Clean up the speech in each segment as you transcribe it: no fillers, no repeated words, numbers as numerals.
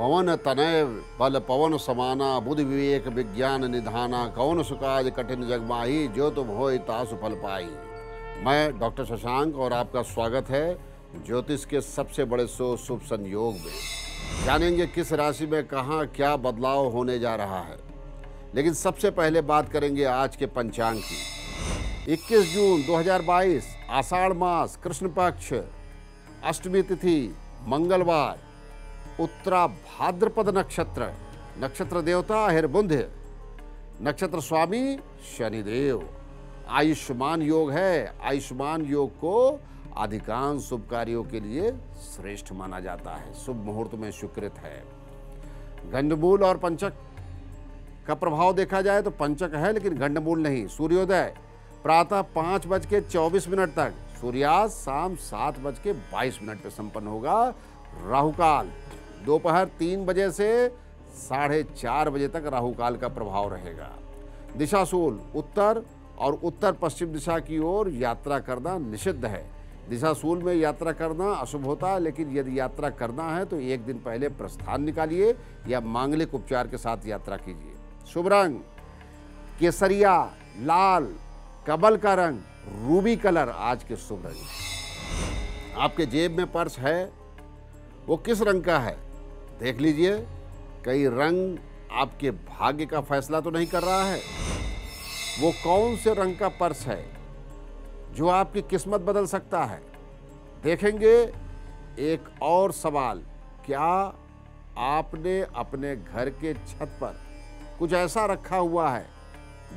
भवन तनय बल पवन समाना बुद्धि विवेक विज्ञान निधाना कौन सुकाज कठिन जग माही जो तुम होय तासु फल पाई। मैं डॉक्टर शशांक और आपका स्वागत है ज्योतिष के सबसे बड़े शो शुभ संयोग में। जानेंगे किस राशि में कहाँ क्या बदलाव होने जा रहा है, लेकिन सबसे पहले बात करेंगे आज के पंचांग की। 21 जून 2022 आषाढ़ मास कृष्ण पक्ष अष्टमी तिथि मंगलवार, उत्तरा भाद्रपद नक्षत्र, नक्षत्र देवता हिरबुंध, नक्षत्र स्वामी शनिदेव। आयुष्मान योग है। आयुष्मान योग को अधिकांश शुभ कार्यों के लिए श्रेष्ठ माना जाता है। शुभ मुहूर्त में स्वीकृत है। गंडमूल और पंचक का प्रभाव देखा जाए तो पंचक है लेकिन गंडमूल नहीं। सूर्योदय प्रातः 5:24 तक, सूर्यास्त शाम 7:22 पे संपन्न होगा। राहुकाल दोपहर 3 बजे से 4:30 बजे तक राहुकाल का प्रभाव रहेगा। दिशाशूल उत्तर और उत्तर पश्चिम दिशा की ओर यात्रा करना निषिद्ध है। दिशाशूल में यात्रा करना अशुभ होता है, लेकिन यदि यात्रा करना है तो एक दिन पहले प्रस्थान निकालिए या मांगलिक उपचार के साथ यात्रा कीजिए। शुभ रंग केसरिया, लाल, कमल का रंग, रूबी कलर आज के शुभ रंग। आपके जेब में पर्स है, वो किस रंग का है देख लीजिए। कई रंग आपके भाग्य का फैसला तो नहीं कर रहा है। वो कौन से रंग का पर्स है जो आपकी किस्मत बदल सकता है, देखेंगे। एक और सवाल, क्या आपने अपने घर के छत पर कुछ ऐसा रखा हुआ है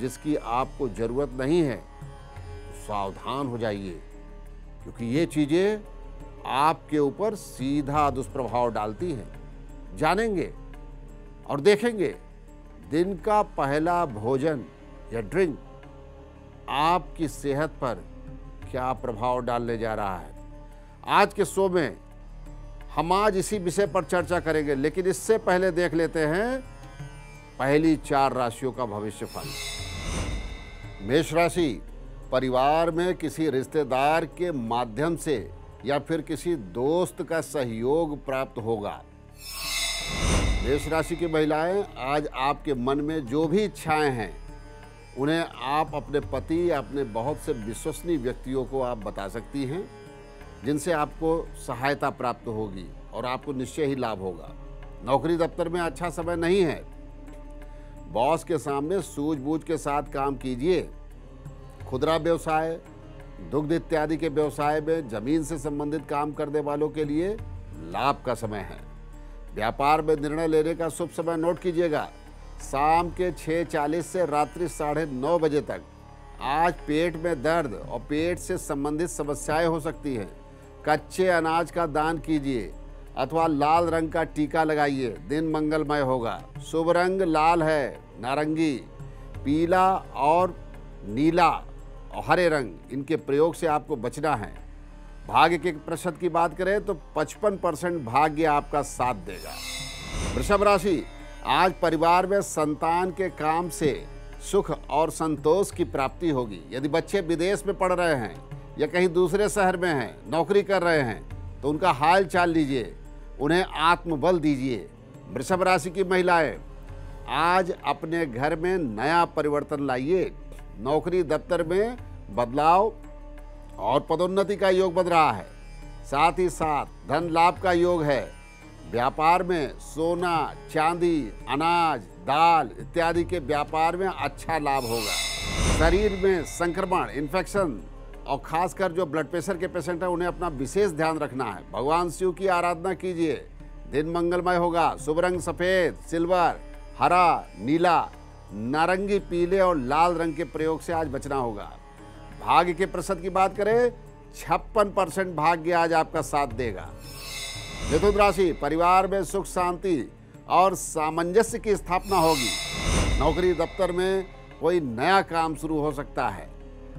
जिसकी आपको जरूरत नहीं है? सावधान हो जाइए, क्योंकि ये चीजें आपके ऊपर सीधा दुष्प्रभाव डालती हैं। जानेंगे और देखेंगे दिन का पहला भोजन या ड्रिंक आपकी सेहत पर क्या प्रभाव डालने जा रहा है। आज के शो में हम आज इसी विषय पर चर्चा करेंगे, लेकिन इससे पहले देख लेते हैं पहली 4 राशियों का भविष्यफल। मेष राशि, परिवार में किसी रिश्तेदार के माध्यम से या फिर किसी दोस्त का सहयोग प्राप्त होगा। मेष राशि की महिलाएं, आज आपके मन में जो भी इच्छाएं हैं उन्हें आप अपने पति या अपने बहुत से विश्वसनीय व्यक्तियों को आप बता सकती हैं, जिनसे आपको सहायता प्राप्त होगी और आपको निश्चय ही लाभ होगा। नौकरी दफ्तर में अच्छा समय नहीं है। बॉस के सामने सूझबूझ के साथ काम कीजिए। खुदरा व्यवसाय, दुग्ध इत्यादि के व्यवसाय में जमीन से संबंधित काम करने वालों के लिए लाभ का समय है। व्यापार में निर्णय लेने का शुभ समय नोट कीजिएगा। शाम के 6:40 से रात्रि 9:30 बजे तक। आज पेट में दर्द और पेट से संबंधित समस्याएं हो सकती हैं। कच्चे अनाज का दान कीजिए अथवा लाल रंग का टीका लगाइए। दिन मंगलमय होगा। शुभ रंग लाल है, नारंगी, पीला और नीला और हरे रंग, इनके प्रयोग से आपको बचना है। भाग्य के प्रतिशत की बात करें तो 55% भाग्य आपका साथ देगा। वृषभ राशि, आज परिवार में संतान के काम से सुख और संतोष की प्राप्ति होगी। यदि बच्चे विदेश में पढ़ रहे हैं या कहीं दूसरे शहर में हैं, नौकरी कर रहे हैं, तो उनका हाल चाल लीजिए, उन्हें आत्मबल दीजिए। वृषभ राशि की महिलाएं, आज अपने घर में नया परिवर्तन लाइए। नौकरी दफ्तर में बदलाव और पदोन्नति का योग बन रहा है। साथ ही साथ धन लाभ का योग है। व्यापार में सोना, चांदी, अनाज, दाल इत्यादि के व्यापार में अच्छा लाभ होगा। शरीर में संक्रमण, इन्फेक्शन और खासकर जो ब्लड प्रेशर के पेशेंट हैं उन्हें अपना विशेष ध्यान रखना है। भगवान शिव की आराधना कीजिए। दिन मंगलमय होगा। शुभ रंग सफेद, सिल्वर, हरा, नीला, नारंगी, पीले और लाल रंग के प्रयोग से आज बचना होगा। भाग्य के प्रतिशत की बात करें 56% भाग्य आज आपका साथ देगा। मिथुन राशि, परिवार में सुख शांति और सामंजस्य की स्थापना होगी। नौकरी दफ्तर में कोई नया काम शुरू हो सकता है।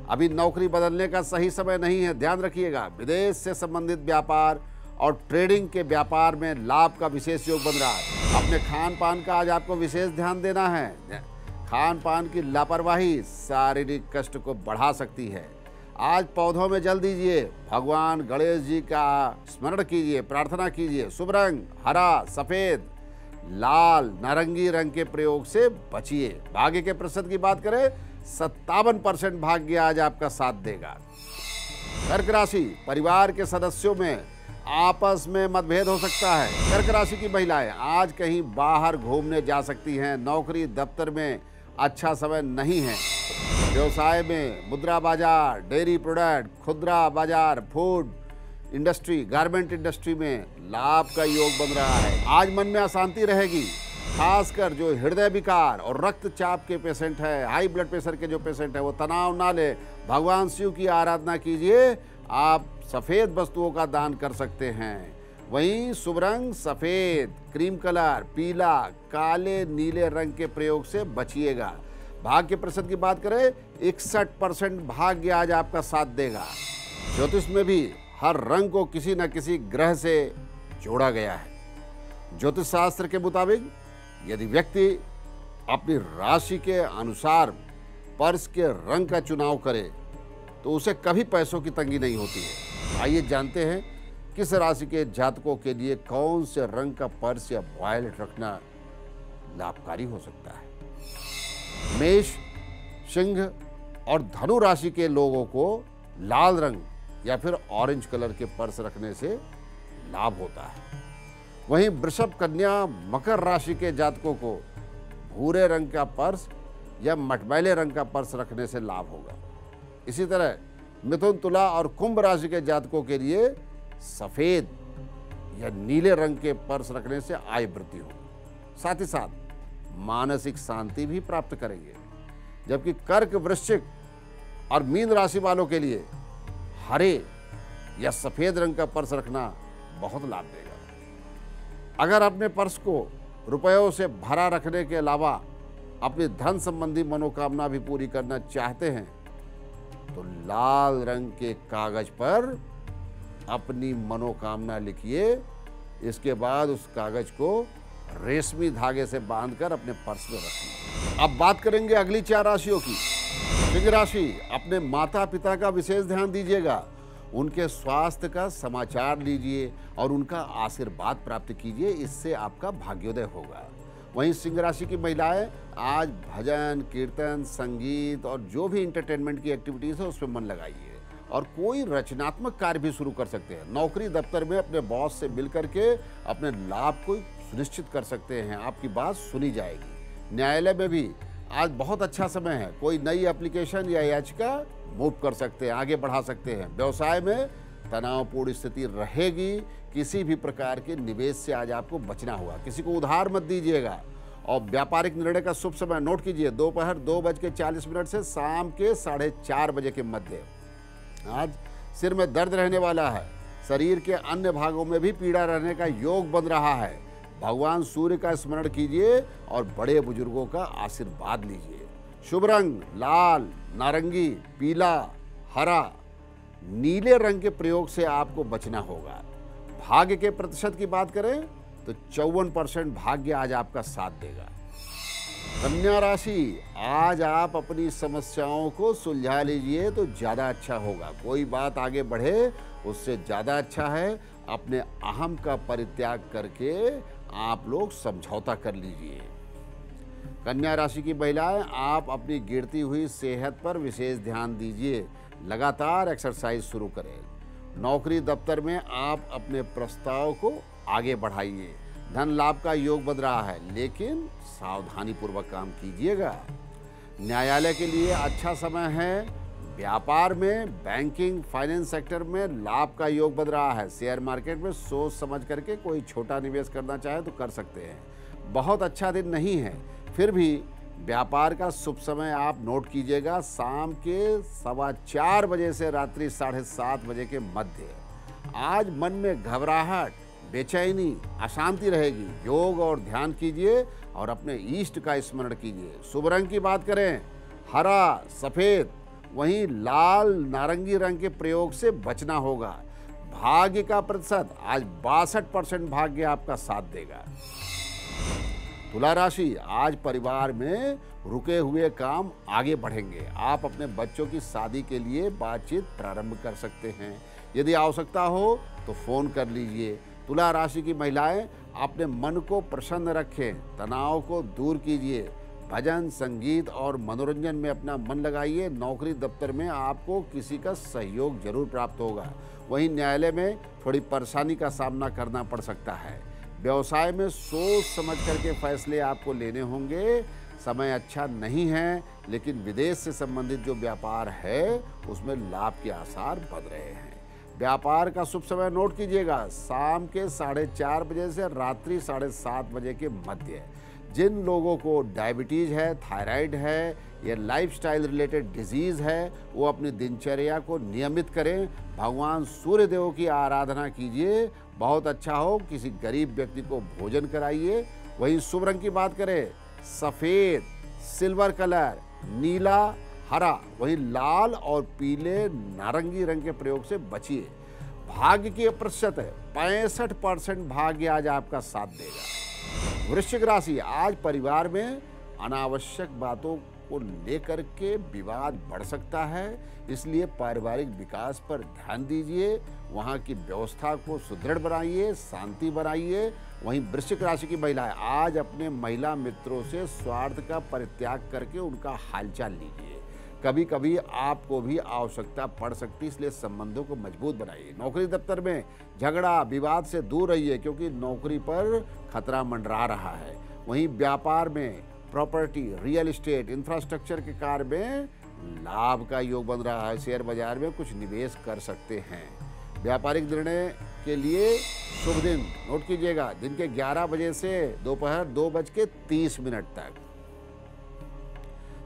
अभी नौकरी बदलने का सही समय नहीं है, ध्यान रखिएगा। विदेश से संबंधित व्यापार और ट्रेडिंग के व्यापार में लाभ का विशेष योग बन रहा है। अपने खान पान का आज आपको विशेष ध्यान देना है। खान पान की लापरवाही शारीरिक कष्ट को बढ़ा सकती है। आज पौधों में जल दीजिए। भगवान गणेश जी का स्मरण कीजिए, प्रार्थना कीजिए। शुभ रंग हरा, सफेद, लाल नारंगी रंग के प्रयोग से बचिए। भाग्य के प्रतिशत की बात करें 57% भाग्य आज आपका साथ देगा। कर्क राशि, परिवार के सदस्यों में आपस में मतभेद हो सकता है। कर्क राशि की महिलाएं आज कहीं बाहर घूमने जा सकती हैं। नौकरी दफ्तर में अच्छा समय नहीं है। व्यवसाय में मुद्रा बाजार, डेयरी प्रोडक्ट, खुदरा बाजार, फूड इंडस्ट्री, गारमेंट इंडस्ट्री में लाभ का योग बन रहा है। आज मन में अशांति रहेगी, खासकर जो हृदय विकार और रक्तचाप के पेशेंट है, हाई ब्लड प्रेशर के जो पेशेंट है, वो तनाव ना ले, भगवान शिव की आराधना कीजिए। आप सफ़ेद वस्तुओं का दान कर सकते हैं। वहीं शुभ रंग सफ़ेद, क्रीम कलर, पीला, काले, नीले रंग के प्रयोग से बचिएगा। भाग्य के प्रतिशत की बात करें 61% भाग्य आज आपका साथ देगा। ज्योतिष में भी हर रंग को किसी न किसी ग्रह से जोड़ा गया है। ज्योतिष शास्त्र के मुताबिक यदि व्यक्ति अपनी राशि के अनुसार पर्स के रंग का चुनाव करे तो उसे कभी पैसों की तंगी नहीं होती है। आइए जानते हैं किस राशि के जातकों के लिए कौन से रंग का पर्स या वॉलेट रखना लाभकारी हो सकता है। मेष, सिंह और धनु राशि के लोगों को लाल रंग या फिर ऑरेंज कलर के पर्स रखने से लाभ होता है। वहीं वृषभ, कन्या, मकर राशि के जातकों को भूरे रंग का पर्स या मटमैले रंग का पर्स रखने से लाभ होगा। इसी तरह मिथुन, तुला और कुंभ राशि के जातकों के लिए सफेद या नीले रंग के पर्स रखने से आय वृद्धि होगी। साथ ही साथ मानसिक शांति भी प्राप्त करेंगे। जबकि कर्क, वृश्चिक और मीन राशि वालों के लिए हरे या सफेद रंग का पर्स रखना बहुत लाभ देगा। अगर अपने पर्स को रुपयों से भरा रखने के अलावा अपनी धन संबंधी मनोकामना भी पूरी करना चाहते हैं तो लाल रंग के कागज पर अपनी मनोकामना लिखिए। इसके बाद उस कागज को रेशमी धागे से बांधकर अपने पर्स में रखिए। अब बात करेंगे अगली 4 राशियों की। सिंह राशि, अपने माता पिता का विशेष ध्यान दीजिएगा। उनके स्वास्थ्य का समाचार लीजिए और उनका आशीर्वाद प्राप्त कीजिए। इससे आपका भाग्योदय होगा। वहीं सिंह राशि की महिलाएं आज भजन, कीर्तन, संगीत और जो भी इंटरटेनमेंट की एक्टिविटीज़ है उसमें मन लगाइए और कोई रचनात्मक कार्य भी शुरू कर सकते हैं। नौकरी दफ्तर में अपने बॉस से मिल करके अपने लाभ को सुनिश्चित कर सकते हैं। आपकी बात सुनी जाएगी। न्यायालय में भी आज बहुत अच्छा समय है। कोई नई एप्लीकेशन या याचिका मूव कर सकते हैं, आगे बढ़ा सकते हैं। व्यवसाय में तनावपूर्ण स्थिति रहेगी। किसी भी प्रकार के निवेश से आज आपको बचना होगा। किसी को उधार मत दीजिएगा। और व्यापारिक निर्णय का शुभ समय नोट कीजिए, दोपहर 2:40 से शाम के 4:30 बजे के मध्य। आज सिर में दर्द रहने वाला है। शरीर के अन्य भागों में भी पीड़ा रहने का योग बन रहा है। भगवान सूर्य का स्मरण कीजिए और बड़े बुजुर्गों का आशीर्वाद लीजिए। शुभ रंग लाल, नारंगी, पीला, हरा, नीले रंग के प्रयोग से आपको बचना होगा। भाग्य के प्रतिशत की बात करें तो 54% भाग्य आज आपका साथ देगा। कन्या राशि, आज आप अपनी समस्याओं को सुलझा लीजिए तो ज़्यादा अच्छा होगा। कोई बात आगे बढ़े उससे ज़्यादा अच्छा है अपने अहम का परित्याग करके आप लोग समझौता कर लीजिए। कन्या राशि की महिलाएं, आप अपनी गिरती हुई सेहत पर विशेष ध्यान दीजिए। लगातार एक्सरसाइज शुरू करें। नौकरी दफ्तर में आप अपने प्रस्ताव को आगे बढ़ाइए। धन लाभ का योग बन रहा है, लेकिन सावधानी पूर्वक काम कीजिएगा। न्यायालय के लिए अच्छा समय है। व्यापार में, बैंकिंग, फाइनेंस सेक्टर में लाभ का योग बन रहा है। शेयर मार्केट में सोच समझ करके कोई छोटा निवेश करना चाहे तो कर सकते हैं। बहुत अच्छा दिन नहीं है, फिर भी व्यापार का शुभ समय आप नोट कीजिएगा। शाम के 4:15 बजे से रात्रि 7:30 बजे के मध्य। आज मन में घबराहट, बेचैनी, अशांति रहेगी। योग और ध्यान कीजिए और अपने इष्ट का स्मरण कीजिए। शुभ रंग की बात करें हरा, सफेद, वहीं लाल, नारंगी रंग के प्रयोग से बचना होगा। भाग्य का प्रतिशत आज 62% भाग्य आपका साथ देगा। तुला राशि, आज परिवार में रुके हुए काम आगे बढ़ेंगे। आप अपने बच्चों की शादी के लिए बातचीत प्रारंभ कर सकते हैं। यदि आवश्यकता हो तो फोन कर लीजिए। तुला राशि की महिलाएं, अपने मन को प्रसन्न रखें, तनाव को दूर कीजिए, भजन, संगीत और मनोरंजन में अपना मन लगाइए। नौकरी दफ्तर में आपको किसी का सहयोग जरूर प्राप्त होगा। वहीं न्यायालय में थोड़ी परेशानी का सामना करना पड़ सकता है। व्यवसाय में सोच समझ करके फैसले आपको लेने होंगे। समय अच्छा नहीं है, लेकिन विदेश से संबंधित जो व्यापार है उसमें लाभ के आसार बन रहे हैं। व्यापार का शुभ समय नोट कीजिएगा, शाम के 4:30 बजे से रात्रि 7:30 बजे के मध्य। जिन लोगों को डायबिटीज़ है, थायराइड है या लाइफस्टाइल रिलेटेड डिजीज़ है, वो अपनी दिनचर्या को नियमित करें। भगवान सूर्य देव की आराधना कीजिए, बहुत अच्छा हो। किसी गरीब व्यक्ति को भोजन कराइए। वहीं शुभ रंग की बात करें, सफ़ेद, सिल्वर कलर, नीला, हरा, वहीं लाल और पीले नारंगी रंग के प्रयोग से बचिए। भाग्य की प्रतिशत 65% भाग्य आज आपका साथ देगा। वृश्चिक राशि, आज परिवार में अनावश्यक बातों को लेकर के विवाद बढ़ सकता है, इसलिए पारिवारिक विकास पर ध्यान दीजिए। वहाँ की व्यवस्था को सुदृढ़ बनाइए, शांति बनाइए। वहीं वृश्चिक राशि की महिलाएं आज अपने महिला मित्रों से स्वार्थ का परित्याग करके उनका हालचाल लीजिए। कभी कभी आपको भी आवश्यकता पड़ सकती है, इसलिए संबंधों को मजबूत बनाइए। नौकरी दफ्तर में झगड़ा विवाद से दूर रहिए, क्योंकि नौकरी पर खतरा मंडरा रहा है। वहीं व्यापार में प्रॉपर्टी, रियल एस्टेट, इंफ्रास्ट्रक्चर के कार्य में लाभ का योग बन रहा है। शेयर बाजार में कुछ निवेश कर सकते हैं। व्यापारिक निर्णय के लिए शुभ दिन नोट कीजिएगा, दिन के 11 बजे से दोपहर 2:30 तक।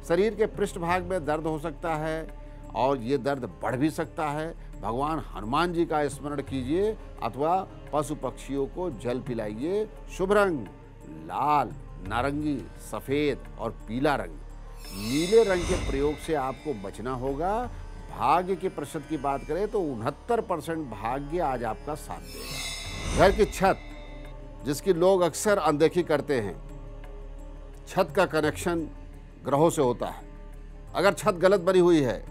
शरीर के पृष्ठभाग में दर्द हो सकता है और ये दर्द बढ़ भी सकता है। भगवान हनुमान जी का स्मरण कीजिए अथवा पशु पक्षियों को जल पिलाइए। शुभ रंग लाल, नारंगी, सफ़ेद और पीला रंग। नीले रंग के प्रयोग से आपको बचना होगा। भाग्य के प्रतिशत की बात करें तो 69% भाग्य आज आपका साथ देगा। घर की छत, जिसकी लोग अक्सर अनदेखी करते हैं, छत का कनेक्शन ग्रहों से होता है। अगर छत गलत बनी हुई है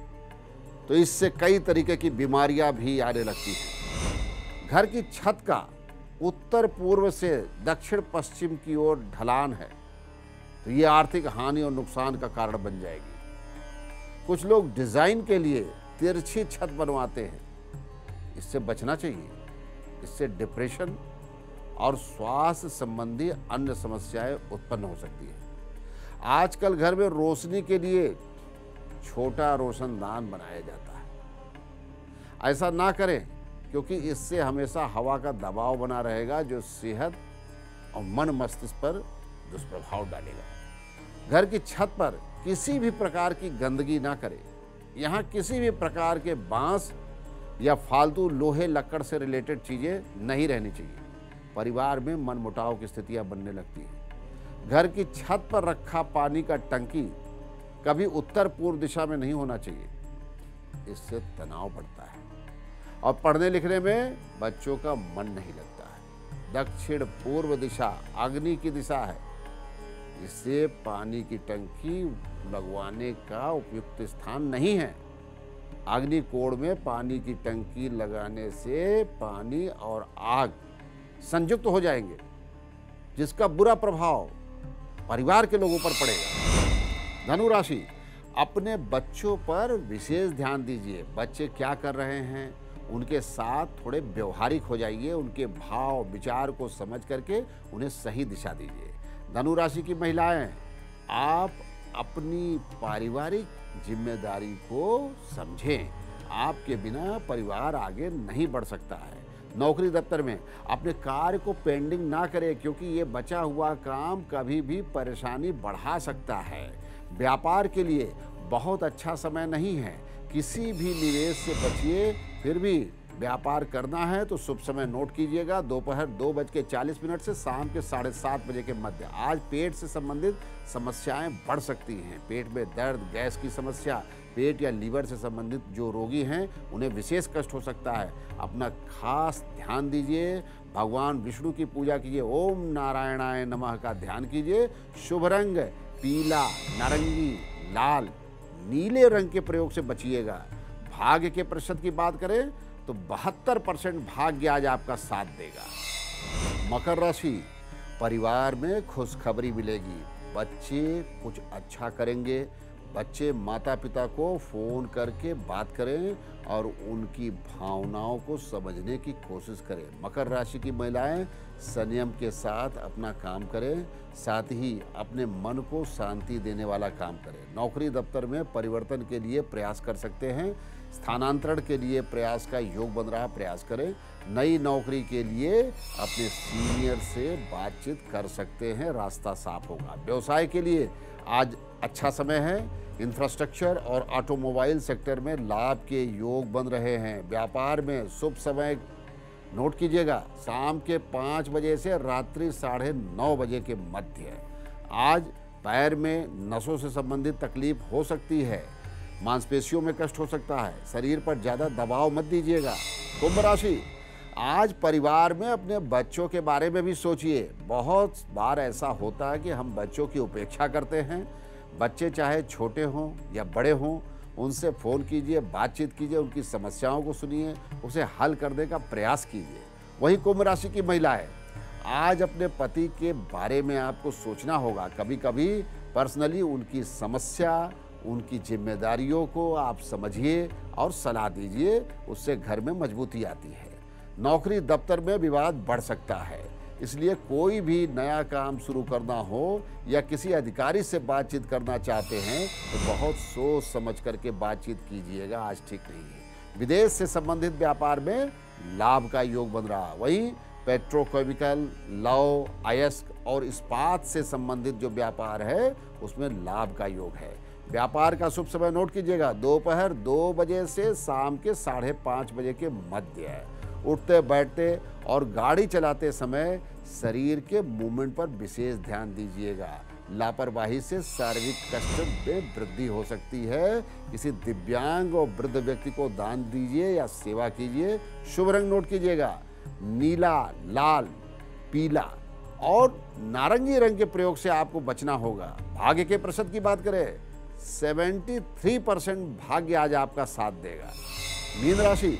तो इससे कई तरीके की बीमारियां भी आने लगती हैं। घर की छत का उत्तर पूर्व से दक्षिण पश्चिम की ओर ढलान है तो ये आर्थिक हानि और नुकसान का कारण बन जाएगी। कुछ लोग डिजाइन के लिए तिरछी छत बनवाते हैं, इससे बचना चाहिए। इससे डिप्रेशन और स्वास्थ्य संबंधी अन्य समस्याएं उत्पन्न हो सकती है। आजकल घर में रोशनी के लिए छोटा रोशनदान बनाया जाता है। ऐसा ना करें, क्योंकि इससे हमेशा हवा का दबाव बना रहेगा जो सेहत और मन मस्तिष्क पर दुष्प्रभाव डालेगा। घर की छत पर किसी भी प्रकार की गंदगी ना करें। यहाँ किसी भी प्रकार के बांस या फालतू लोहे लकड़ से रिलेटेड चीज़ें नहीं रहनी चाहिए। परिवार में मनमुटाव की स्थितियाँ बनने लगती हैं। घर की छत पर रखा पानी का टंकी कभी उत्तर पूर्व दिशा में नहीं होना चाहिए, इससे तनाव बढ़ता है और पढ़ने लिखने में बच्चों का मन नहीं लगता है। दक्षिण पूर्व दिशा अग्नि की दिशा है, इससे पानी की टंकी लगवाने का उपयुक्त स्थान नहीं है। अग्नि कोण में पानी की टंकी लगाने से पानी और आग संयुक्त हो जाएंगे, जिसका बुरा प्रभाव परिवार के लोगों पर पड़ेगा। धनु राशि, अपने बच्चों पर विशेष ध्यान दीजिए। बच्चे क्या कर रहे हैं उनके साथ थोड़े व्यवहारिक हो जाइए। उनके भाव विचार को समझ करके उन्हें सही दिशा दीजिए। धनु राशि की महिलाएं, आप अपनी पारिवारिक जिम्मेदारी को समझें। आपके बिना परिवार आगे नहीं बढ़ सकता है। नौकरी दफ्तर में अपने कार्य को पेंडिंग ना करें, क्योंकि ये बचा हुआ काम कभी भी परेशानी बढ़ा सकता है। व्यापार के लिए बहुत अच्छा समय नहीं है। किसी भी निवेश से बचिए। फिर भी व्यापार करना है तो शुभ समय नोट कीजिएगा, दोपहर 2:40 से शाम के 7:30 बजे के मध्य। आज पेट से संबंधित समस्याएं बढ़ सकती हैं। पेट में दर्द, गैस की समस्या, पेट या लीवर से संबंधित जो रोगी हैं उन्हें विशेष कष्ट हो सकता है। अपना खास ध्यान दीजिए। भगवान विष्णु की पूजा कीजिए। ओम नारायणाय नमः का ध्यान कीजिए। शुभ रंग पीला, नारंगी, लाल, नीले रंग के प्रयोग से बचिएगा। भाग्य के प्रतिशत की बात करें तो 72% भाग्य आज आपका साथ देगा। मकर राशि, परिवार में खुशखबरी मिलेगी। बच्चे कुछ अच्छा करेंगे। बच्चे माता पिता को फ़ोन करके बात करें और उनकी भावनाओं को समझने की कोशिश करें। मकर राशि की महिलाएं संयम के साथ अपना काम करें, साथ ही अपने मन को शांति देने वाला काम करें। नौकरी दफ्तर में परिवर्तन के लिए प्रयास कर सकते हैं। स्थानांतरण के लिए प्रयास का योग बन रहा, प्रयास करें। नई नौकरी के लिए अपने सीनियर से बातचीत कर सकते हैं, रास्ता साफ होगा। व्यवसाय के लिए आज अच्छा समय है। इंफ्रास्ट्रक्चर और ऑटोमोबाइल सेक्टर में लाभ के योग बन रहे हैं। व्यापार में शुभ समय नोट कीजिएगा, शाम के 5 बजे से रात्रि 9:30 बजे के मध्य। आज पैर में नसों से संबंधित तकलीफ हो सकती है, मांसपेशियों में कष्ट हो सकता है। शरीर पर ज़्यादा दबाव मत दीजिएगा। कुंभ राशि, आज परिवार में अपने बच्चों के बारे में भी सोचिए। बहुत बार ऐसा होता है कि हम बच्चों की उपेक्षा करते हैं। बच्चे चाहे छोटे हों या बड़े हों, उनसे फ़ोन कीजिए, बातचीत कीजिए, उनकी समस्याओं को सुनिए, उसे हल करने का प्रयास कीजिए। वहीं कुंभ राशि की महिलाएं, आज अपने पति के बारे में आपको सोचना होगा। कभी कभी पर्सनली उनकी समस्या, उनकी जिम्मेदारियों को आप समझिए और सलाह दीजिए, उससे घर में मजबूती आती है। नौकरी दफ्तर में विवाद बढ़ सकता है, इसलिए कोई भी नया काम शुरू करना हो या किसी अधिकारी से बातचीत करना चाहते हैं तो बहुत सोच समझ करके बातचीत कीजिएगा, आज ठीक नहीं है। विदेश से संबंधित व्यापार में लाभ का योग बन रहा। वहीं पेट्रोकेमिकल, लौ, अयस्क और इस्पात से संबंधित जो व्यापार है उसमें लाभ का योग है। व्यापार का शुभ समय नोट कीजिएगा, दोपहर 2 बजे से शाम के 5:30 बजे के मध्य है। उठते बैठते और गाड़ी चलाते समय शरीर के मूवमेंट पर विशेष ध्यान दीजिएगा। लापरवाही से शारीरिक कष्ट में वृद्धि हो सकती है। किसी दिव्यांग और वृद्ध व्यक्ति को दान दीजिए या सेवा कीजिए। शुभ रंग नोट कीजिएगा, नीला, लाल, पीला और नारंगी रंग के प्रयोग से आपको बचना होगा। भाग्य के प्रतिशत की बात करें, 73% भाग्य आज आपका साथ देगा। मीन राशि,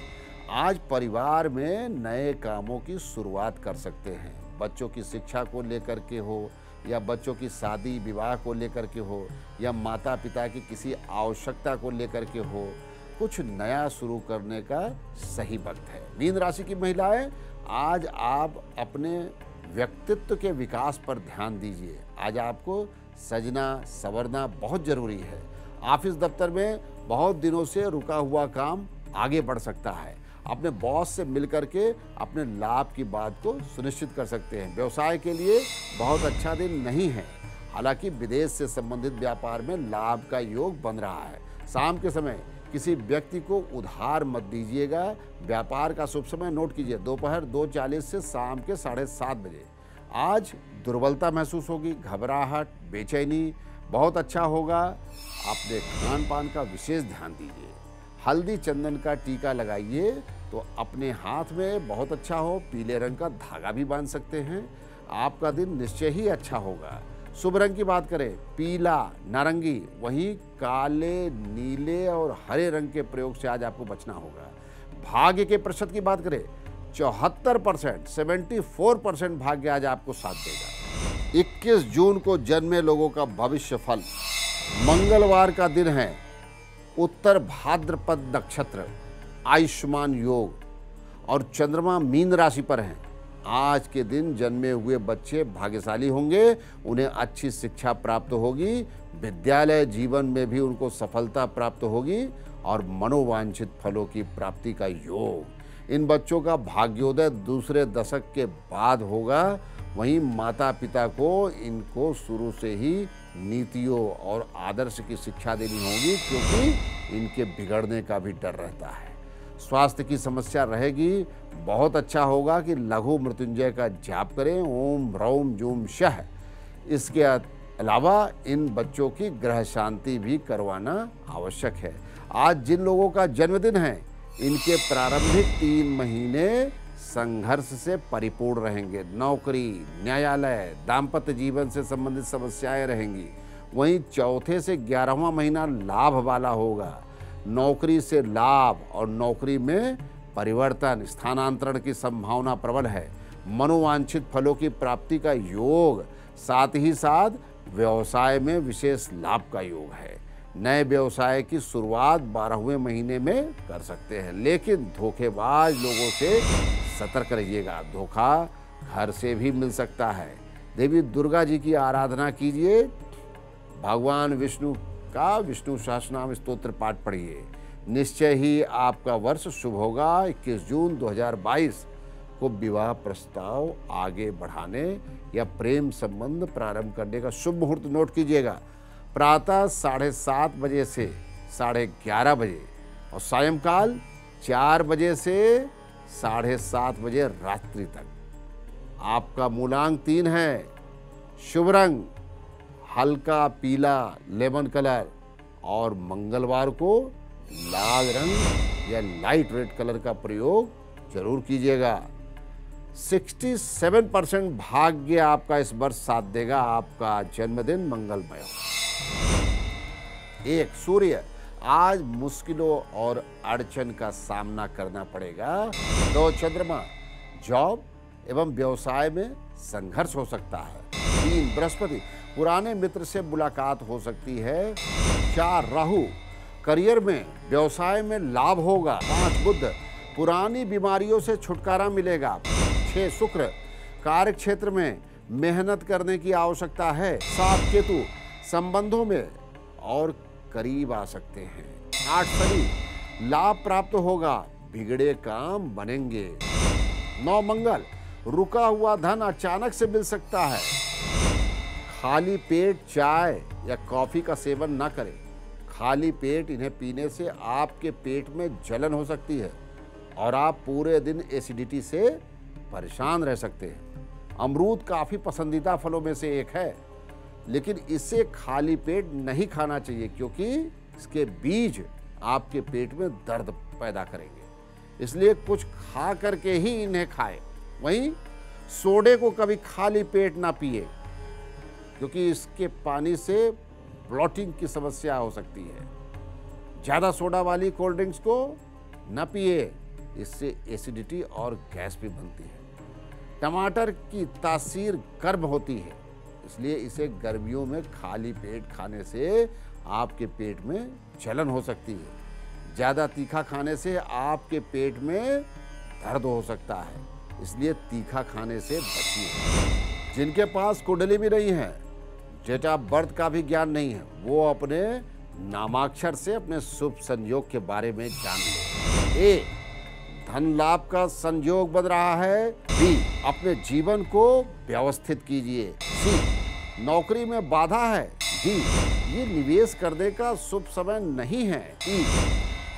आज परिवार में नए कामों की शुरुआत कर सकते हैं। बच्चों की शिक्षा को लेकर के हो या बच्चों की शादी विवाह को लेकर के हो या माता पिता की किसी आवश्यकता को लेकर के हो, कुछ नया शुरू करने का सही वक्त है। मीन राशि की महिलाएं, आज आप अपने व्यक्तित्व के विकास पर ध्यान दीजिए। आज आपको सजना संवरना बहुत जरूरी है। ऑफिस दफ्तर में बहुत दिनों से रुका हुआ काम आगे बढ़ सकता है। अपने बॉस से मिलकर के अपने लाभ की बात को सुनिश्चित कर सकते हैं। व्यवसाय के लिए बहुत अच्छा दिन नहीं है, हालांकि विदेश से संबंधित व्यापार में लाभ का योग बन रहा है। शाम के समय किसी व्यक्ति को उधार मत दीजिएगा। व्यापार का शुभ समय नोट कीजिए, दोपहर 2:40 से शाम के 7:30 बजे। आज दुर्बलता महसूस होगी, घबराहट, बेचैनी बहुत अच्छा होगा। अपने खान पान का विशेष ध्यान दीजिए। हल्दी चंदन का टीका लगाइए तो अपने हाथ में बहुत अच्छा हो। पीले रंग का धागा भी बांध सकते हैं। आपका दिन निश्चय ही अच्छा होगा। शुभ रंग की बात करें, पीला, नारंगी, वहीं काले, नीले और हरे रंग के प्रयोग से आज आपको बचना होगा। भाग्य के प्रतिशत की बात करें, 74%, 74% भाग्य आज आपको साथ देगा। 21 जून को जन्मे लोगों का भविष्य फल, मंगलवार का दिन है, उत्तर भाद्रपद नक्षत्र, आयुष्मान योग और चंद्रमा मीन राशि पर हैं। आज के दिन जन्मे हुए बच्चे भाग्यशाली होंगे। उन्हें अच्छी शिक्षा प्राप्त होगी। विद्यालय जीवन में भी उनको सफलता प्राप्त होगी और मनोवांछित फलों की प्राप्ति का योग। इन बच्चों का भाग्योदय दूसरे दशक के बाद होगा। वहीं माता पिता को इनको शुरू से ही नीतियों और आदर्श की शिक्षा देनी होगी, क्योंकि इनके बिगड़ने का भी डर रहता है। स्वास्थ्य की समस्या रहेगी। बहुत अच्छा होगा कि लघु मृत्युंजय का जाप करें, ओम ह्रौम जूम शह। इसके अलावा इन बच्चों की ग्रह शांति भी करवाना आवश्यक है। आज जिन लोगों का जन्मदिन है, इनके प्रारंभिक 3 महीने संघर्ष से परिपूर्ण रहेंगे। नौकरी, न्यायालय, दाम्पत्य जीवन से संबंधित समस्याएं रहेंगी। वहीं चौथे से 11वां महीना लाभ वाला होगा। नौकरी से लाभ और नौकरी में परिवर्तन, स्थानांतरण की संभावना प्रबल है। मनोवांछित फलों की प्राप्ति का योग, साथ ही साथ व्यवसाय में विशेष लाभ का योग है। नए व्यवसाय की शुरुआत 12वें महीने में कर सकते हैं, लेकिन धोखेबाज लोगों से सतर्क रहिएगा। धोखा घर से भी मिल सकता है। देवी दुर्गा जी की आराधना कीजिए। भगवान विष्णु का विष्णु सहस्रनाम स्तोत्र पाठ पढ़िए। निश्चय ही आपका वर्ष शुभ होगा। 21 जून 2022 को विवाह प्रस्ताव आगे बढ़ाने या प्रेम संबंध प्रारंभ करने का शुभ मुहूर्त नोट कीजिएगा। प्रातः 7:30 बजे से 11:30 बजे और सायंकाल 4 बजे से 7:30 बजे रात्रि तक। आपका मूलांक 3 है। शुभ रंग हल्का पीला लेमन कलर और मंगलवार को लाल रंग या लाइट रेड कलर का प्रयोग जरूर कीजिएगा। 67% भाग्य आपका इस वर्ष साथ देगा। आपका जन्मदिन मंगलमय हो। 1 सूर्य, आज मुश्किलों और अड़चन का सामना करना पड़ेगा। 2 चंद्रमा, जॉब एवं व्यवसाय में संघर्ष हो सकता है। 3 बृहस्पति, पुराने मित्र से मुलाकात हो सकती है। 4 राहु, करियर में व्यवसाय में लाभ होगा। 5 बुध, पुरानी बीमारियों से छुटकारा मिलेगा। 6 शुक्र, कार्य क्षेत्र में मेहनत करने की आवश्यकता है। 7 केतु, संबंधों में और करीब आ सकते हैं। 8 शनि, लाभ प्राप्त होगा, बिगड़े काम बनेंगे। 9 मंगल, रुका हुआ धन अचानक से मिल सकता है। खाली पेट चाय या कॉफी का सेवन न करें। खाली पेट इन्हें पीने से आपके पेट में जलन हो सकती है और आप पूरे दिन एसिडिटी से परेशान रह सकते हैं। अमरूद काफ़ी पसंदीदा फलों में से एक है, लेकिन इसे खाली पेट नहीं खाना चाहिए क्योंकि इसके बीज आपके पेट में दर्द पैदा करेंगे। इसलिए कुछ खा करके ही इन्हें खाएं। वहीं सोडे को कभी खाली पेट ना पिए क्योंकि इसके पानी से ब्लॉटिंग की समस्या हो सकती है। ज़्यादा सोडा वाली कोल्ड ड्रिंक्स को न पिए, इससे एसिडिटी और गैस भी बनती है। टमाटर की तासीर गर्म होती है, इसलिए इसे गर्मियों में खाली पेट खाने से आपके पेट में जलन हो सकती है। ज़्यादा तीखा खाने से आपके पेट में दर्द हो सकता है, इसलिए तीखा खाने से बचिए। जिनके पास कुंडली भी नहीं है, डेट ऑफ बर्थ का भी ज्ञान नहीं है, वो अपने नामाक्षर से अपने शुभ संयोग के बारे में जान ले। ए, धन लाभ का संयोग बन रहा है। बी, अपने जीवन को व्यवस्थित कीजिए। सी, नौकरी में बाधा है। डी, ये निवेश करने का शुभ समय नहीं है। ई,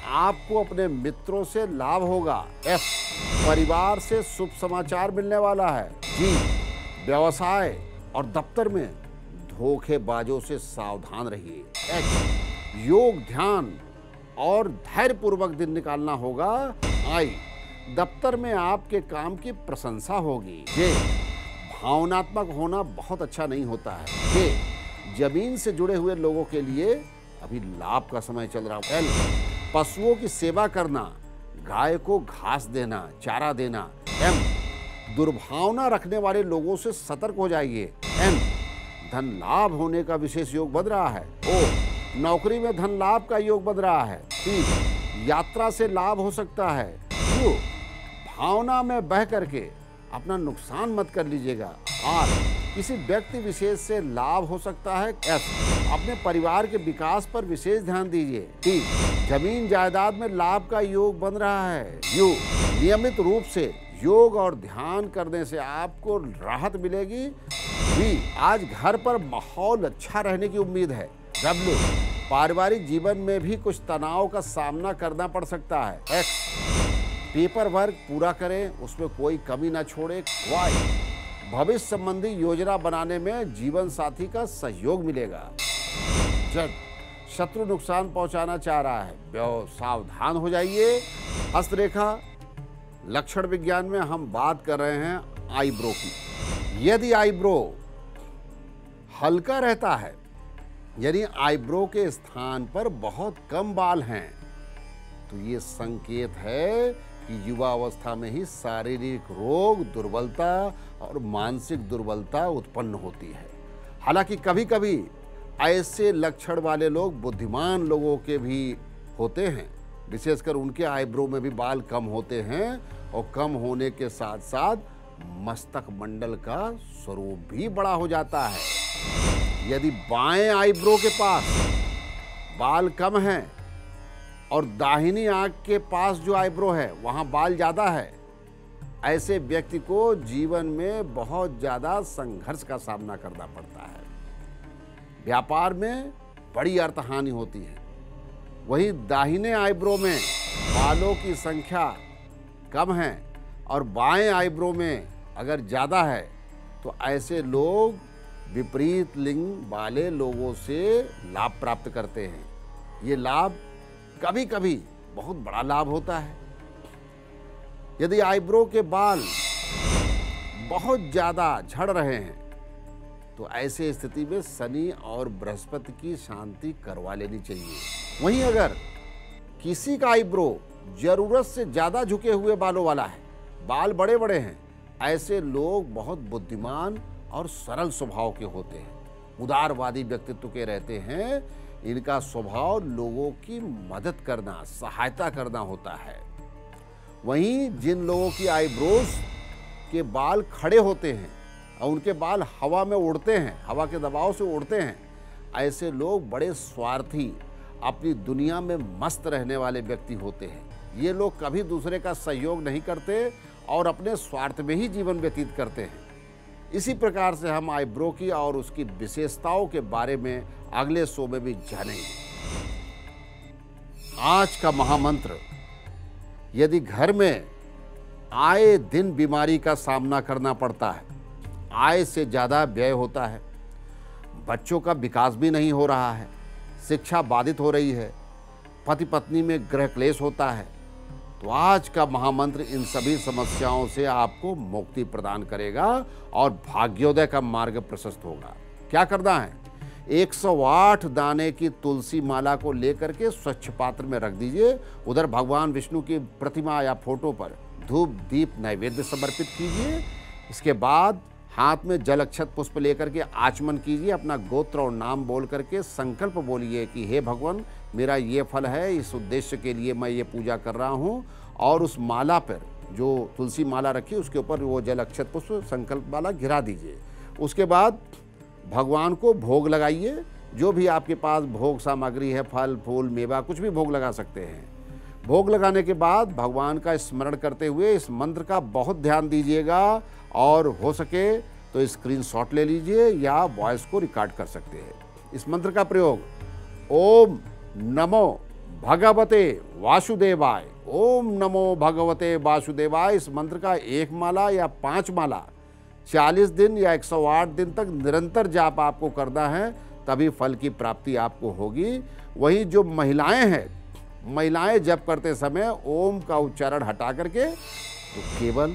आपको अपने मित्रों से लाभ होगा। एफ, परिवार से शुभ समाचार मिलने वाला है। जी, व्यवसाय और दफ्तर में धोखेबाजों से सावधान रहिए। एच, योग, ध्यान और धैर्यपूर्वक दिन निकालना होगा। आई, दफ्तर में आपके काम की प्रशंसा होगी। जे, भावनात्मक होना बहुत अच्छा नहीं होता है। के, जमीन से जुड़े हुए लोगों के लिए अभी लाभ का समय चल रहा है। एल, पशुओं की सेवा करना, गाय को घास देना, चारा देना। एम, दुर्भावना रखने वाले लोगों से सतर्क हो जाइए। एन, धन लाभ होने का विशेष योग बन रहा है। ओ, नौकरी में धन लाभ का योग बन रहा है। पी, यात्रा से लाभ हो सकता है। क्यू, भावना में बह करके अपना नुकसान मत कर लीजिएगा। आर, किसी व्यक्ति विशेष से लाभ हो सकता है। एस, अपने परिवार के विकास पर विशेष ध्यान दीजिए। टी, जमीन जायदाद में लाभ का योग बन रहा है। यू, नियमित रूप से योग और ध्यान करने से आपको राहत मिलेगी। बी, आज घर पर माहौल अच्छा रहने की उम्मीद है। डब्ल्यू, पारिवारिक जीवन में भी कुछ तनाव का सामना करना पड़ सकता है। एक्स, पेपर वर्क पूरा करें, उसमें कोई कमी ना छोड़े। वाई, भविष्य संबंधी योजना बनाने में जीवन साथी का सहयोग मिलेगा। जेड, शत्रु नुकसान पहुंचाना चाह रहा है, सावधान हो जाइए। हस्तरेखा लक्षण विज्ञान में हम बात कर रहे हैं आईब्रो की। यदि आईब्रो हल्का रहता है, यानी आईब्रो के स्थान पर बहुत कम बाल हैं, तो ये संकेत है कि युवा अवस्था में ही शारीरिक रोग, दुर्बलता और मानसिक दुर्बलता उत्पन्न होती है। हालांकि कभी कभी ऐसे लक्षण वाले लोग बुद्धिमान लोगों के भी होते हैं, विशेषकर उनके आईब्रो में भी बाल कम होते हैं और कम होने के साथ साथ मस्तक मंडल का स्वरूप भी बड़ा हो जाता है। यदि बाएं आईब्रो के पास बाल कम हैं और दाहिनी आंख के पास जो आईब्रो है वहां बाल ज्यादा है, ऐसे व्यक्ति को जीवन में बहुत ज्यादा संघर्ष का सामना करना पड़ता है। व्यापार में बड़ी अर्थहानि होती है। वहीं दाहिने आईब्रो में बालों की संख्या कम है और बाएं आईब्रो में अगर ज़्यादा है तो ऐसे लोग विपरीत लिंग वाले लोगों से लाभ प्राप्त करते हैं। ये लाभ कभी कभी बहुत बड़ा लाभ होता है। यदि आईब्रो के बाल बहुत ज़्यादा झड़ रहे हैं तो ऐसे स्थिति में शनि और बृहस्पति की शांति करवा लेनी चाहिए। वहीं अगर किसी का आईब्रो जरूरत से ज़्यादा झुके हुए बालों वाला है, बाल बड़े बड़े हैं, ऐसे लोग बहुत बुद्धिमान और सरल स्वभाव के होते हैं, उदारवादी व्यक्तित्व के रहते हैं। इनका स्वभाव लोगों की मदद करना, सहायता करना होता है। वहीं जिन लोगों की आईब्रोज के बाल खड़े होते हैं और उनके बाल हवा में उड़ते हैं, हवा के दबाव से उड़ते हैं, ऐसे लोग बड़े स्वार्थी, अपनी दुनिया में मस्त रहने वाले व्यक्ति होते हैं। ये लोग कभी दूसरे का सहयोग नहीं करते और अपने स्वार्थ में ही जीवन व्यतीत करते हैं। इसी प्रकार से हम आईब्रो की और उसकी विशेषताओं के बारे में अगले शो में भी जानेंगे। आज का महामंत्र, यदि घर में आए दिन बीमारी का सामना करना पड़ता है, आय से ज़्यादा व्यय होता है, बच्चों का विकास भी नहीं हो रहा है, शिक्षा बाधित हो रही है, पति पत्नी में गृह क्लेश होता है, तो आज का महामंत्र इन सभी समस्याओं से आपको मुक्ति प्रदान करेगा और भाग्योदय का मार्ग प्रशस्त होगा। क्या करना है? 108 दाने की तुलसी माला को लेकर के स्वच्छ पात्र में रख दीजिए। उधर भगवान विष्णु की प्रतिमा या फोटो पर धूप दीप नैवेद्य समर्पित कीजिए। इसके बाद हाथ में जल अक्षत पुष्प लेकर के आचमन कीजिए। अपना गोत्र और नाम बोल करके संकल्प बोलिए कि हे भगवान, मेरा ये फल है, इस उद्देश्य के लिए मैं ये पूजा कर रहा हूँ। और उस माला पर, जो तुलसी माला रखी, उसके ऊपर वो जल अक्षत पुष्प संकल्प वाला गिरा दीजिए। उसके बाद भगवान को भोग लगाइए। जो भी आपके पास भोग सामग्री है, फल फूल मेवा, कुछ भी भोग लगा सकते हैं। भोग लगाने के बाद भगवान का स्मरण करते हुए इस मंत्र का बहुत ध्यान दीजिएगा और हो सके तो स्क्रीनशॉट ले लीजिए या वॉइस को रिकॉर्ड कर सकते हैं। इस मंत्र का प्रयोग ओम नमो भगवते वासुदेवाय, ओम नमो भगवते वासुदेवाय, इस मंत्र का 1 माला या 5 माला 40 दिन या 108 दिन तक निरंतर जाप आपको करना है, तभी फल की प्राप्ति आपको होगी। वहीं जो महिलाएं हैं, महिलाएं जप करते समय ओम का उच्चारण हटा करके तो केवल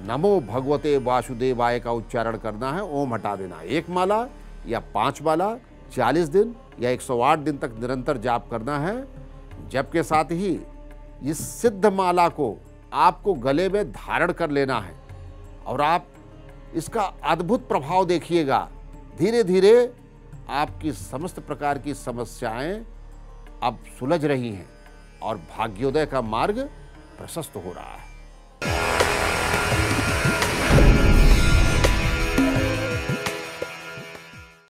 नमो भगवते वासुदेवाय का उच्चारण करना है। ओम हटा देना। 1 माला या 5 माला 40 दिन या 108 दिन तक निरंतर जाप करना है। जप के साथ ही इस सिद्ध माला को आपको गले में धारण कर लेना है और आप इसका अद्भुत प्रभाव देखिएगा। धीरे धीरे आपकी समस्त प्रकार की समस्याएं अब सुलझ रही हैं और भाग्योदय का मार्ग प्रशस्त हो रहा है।